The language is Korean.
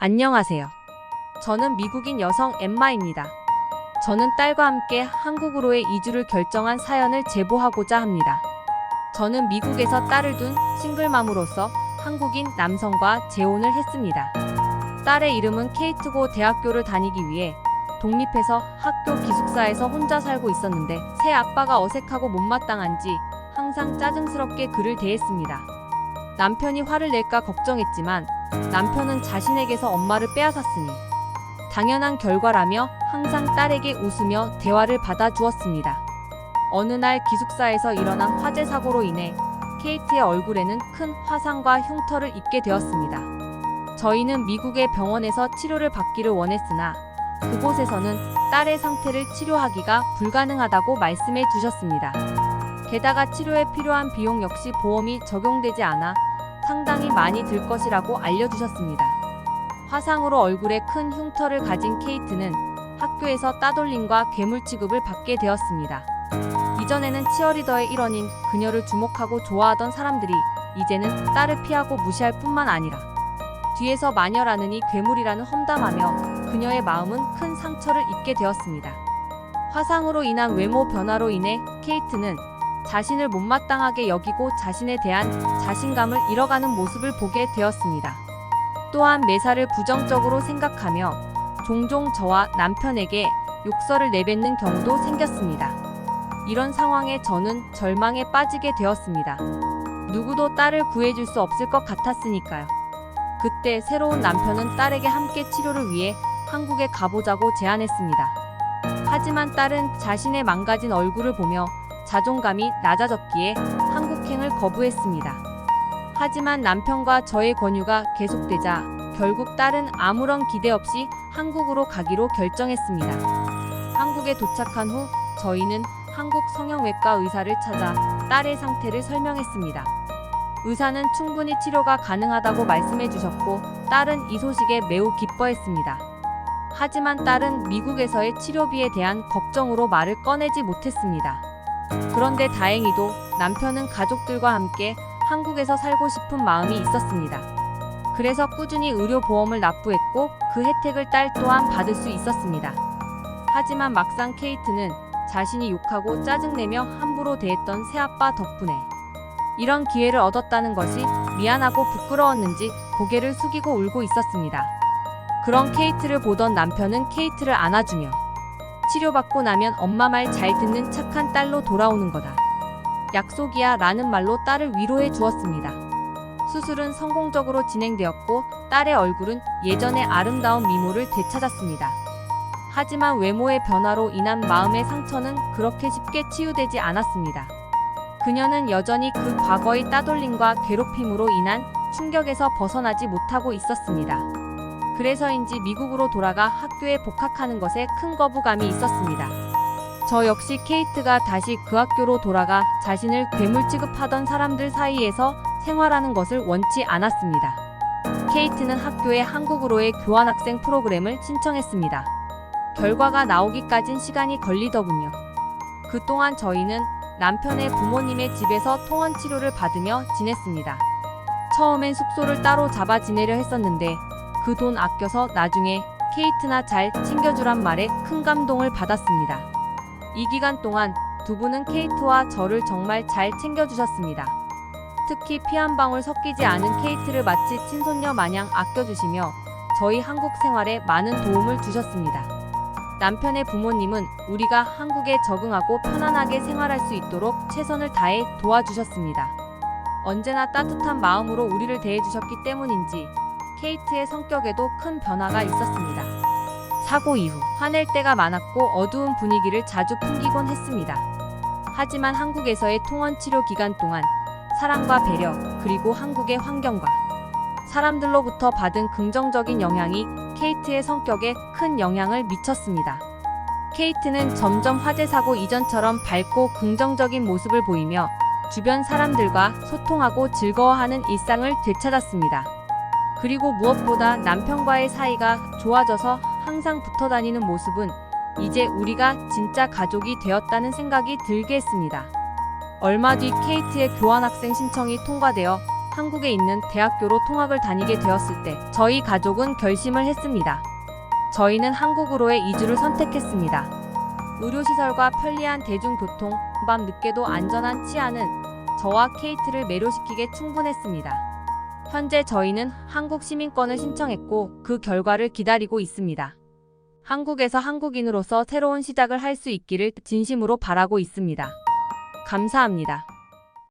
안녕하세요. 저는 미국인 여성 엠마입니다. 저는 딸과 함께 한국으로의 이주를 결정한 사연을 제보하고자 합니다. 저는 미국에서 딸을 둔 싱글맘으로서 한국인 남성과 재혼을 했습니다. 딸의 이름은 케이트고 대학교를 다니기 위해 독립해서 학교 기숙사에서 혼자 살고 있었는데 새 아빠가 어색하고 못마땅한지 항상 짜증스럽게 그를 대했습니다. 남편이 화를 낼까 걱정했지만 남편은 자신에게서 엄마를 빼앗았으니 당연한 결과라며 항상 딸에게 웃으며 대화를 받아주었습니다. 어느 날 기숙사에서 일어난 화재 사고로 인해 케이트의 얼굴에는 큰 화상과 흉터를 입게 되었습니다. 저희는 미국의 병원에서 치료를 받기를 원했으나 그곳에서는 딸의 상태를 치료하기가 불가능하다고 말씀해 주셨습니다. 게다가 치료에 필요한 비용 역시 보험이 적용되지 않아 상당히 많이 들 것이라고 알려주셨습니다. 화상으로 얼굴에 큰 흉터를 가진 케이트는 학교에서 따돌림과 괴물 취급을 받게 되었습니다. 이전에는 치어리더의 일원인 그녀를 주목하고 좋아하던 사람들이 이제는 딸을 피하고 무시할 뿐만 아니라 뒤에서 마녀라느니 괴물이라는 험담하며 그녀의 마음은 큰 상처를 입게 되었습니다. 화상으로 인한 외모 변화로 인해 케이트는 자신을 못마땅하게 여기고 자신에 대한 자신감을 잃어가는 모습을 보게 되었습니다. 또한 매사를 부정적으로 생각하며 종종 저와 남편에게 욕설을 내뱉는 경우도 생겼습니다. 이런 상황에 저는 절망에 빠지게 되었습니다. 누구도 딸을 구해줄 수 없을 것 같았으니까요. 그때 새로운 남편은 딸에게 함께 치료를 위해 한국에 가보자고 제안했습니다. 하지만 딸은 자신의 망가진 얼굴을 보며 자존감이 낮아졌기에 한국행을 거부했습니다. 하지만 남편과 저의 권유가 계속되자 결국 딸은 아무런 기대 없이 한국으로 가기로 결정했습니다. 한국에 도착한 후 저희는 한국 성형외과 의사를 찾아 딸의 상태를 설명했습니다. 의사는 충분히 치료가 가능하다고 말씀해 주셨고 딸은 이 소식에 매우 기뻐했습니다. 하지만 딸은 미국에서의 치료비에 대한 걱정으로 말을 꺼내지 못했습니다. 그런데 다행히도 남편은 가족들과 함께 한국에서 살고 싶은 마음이 있었습니다. 그래서 꾸준히 의료보험을 납부했고 그 혜택을 딸 또한 받을 수 있었습니다. 하지만 막상 케이트는 자신이 욕하고 짜증내며 함부로 대했던 새아빠 덕분에 이런 기회를 얻었다는 것이 미안하고 부끄러웠는지 고개를 숙이고 울고 있었습니다. 그런 케이트를 보던 남편은 케이트를 안아주며 치료받고 나면 엄마 말 잘 듣는 착한 딸로 돌아오는 거다. 약속이야 라는 말로 딸을 위로해 주었습니다. 수술은 성공적으로 진행되었고 딸의 얼굴은 예전의 아름다운 미모를 되찾았습니다. 하지만 외모의 변화로 인한 마음의 상처는 그렇게 쉽게 치유되지 않았습니다. 그녀는 여전히 그 과거의 따돌림과 괴롭힘으로 인한 충격에서 벗어나지 못하고 있었습니다. 그래서인지 미국으로 돌아가 학교에 복학하는 것에 큰 거부감이 있었습니다. 저 역시 케이트가 다시 그 학교로 돌아가 자신을 괴물 취급하던 사람들 사이에서 생활하는 것을 원치 않았습니다. 케이트는 학교에 한국으로의 교환학생 프로그램을 신청했습니다. 결과가 나오기까진 시간이 걸리더군요. 그동안 저희는 남편의 부모님의 집에서 통원 치료를 받으며 지냈습니다. 처음엔 숙소를 따로 잡아 지내려 했었는데 그 돈 아껴서 나중에 케이트나 잘 챙겨주란 말에 큰 감동을 받았습니다. 이 기간 동안 두 분은 케이트와 저를 정말 잘 챙겨주셨습니다. 특히 피 한 방울 섞이지 않은 케이트를 마치 친손녀 마냥 아껴주시며 저희 한국 생활에 많은 도움을 주셨습니다. 남편의 부모님은 우리가 한국에 적응하고 편안하게 생활할 수 있도록 최선을 다해 도와주셨습니다. 언제나 따뜻한 마음으로 우리를 대해주셨기 때문인지 케이트의 성격에도 큰 변화가 있었습니다. 사고 이후 화낼 때가 많았고 어두운 분위기를 자주 풍기곤 했습니다. 하지만 한국에서의 통원 치료 기간 동안 사랑과 배려 그리고 한국의 환경과 사람들로부터 받은 긍정적인 영향이 케이트의 성격에 큰 영향을 미쳤습니다. 케이트는 점점 화재 사고 이전처럼 밝고 긍정적인 모습을 보이며 주변 사람들과 소통하고 즐거워하는 일상을 되찾았습니다. 그리고 무엇보다 남편과의 사이가 좋아져서 항상 붙어 다니는 모습은 이제 우리가 진짜 가족이 되었다는 생각이 들게 했습니다. 얼마 뒤 케이트의 교환학생 신청이 통과되어 한국에 있는 대학교로 통학을 다니게 되었을 때 저희 가족은 결심을 했습니다. 저희는 한국으로의 이주를 선택했습니다. 의료시설과 편리한 대중교통, 밤 늦게도 안전한 치안은 저와 케이트를 매료시키기에 충분했습니다. 현재 저희는 한국 시민권을 신청했고 그 결과를 기다리고 있습니다. 한국에서 한국인으로서 새로운 시작을 할 수 있기를 진심으로 바라고 있습니다. 감사합니다.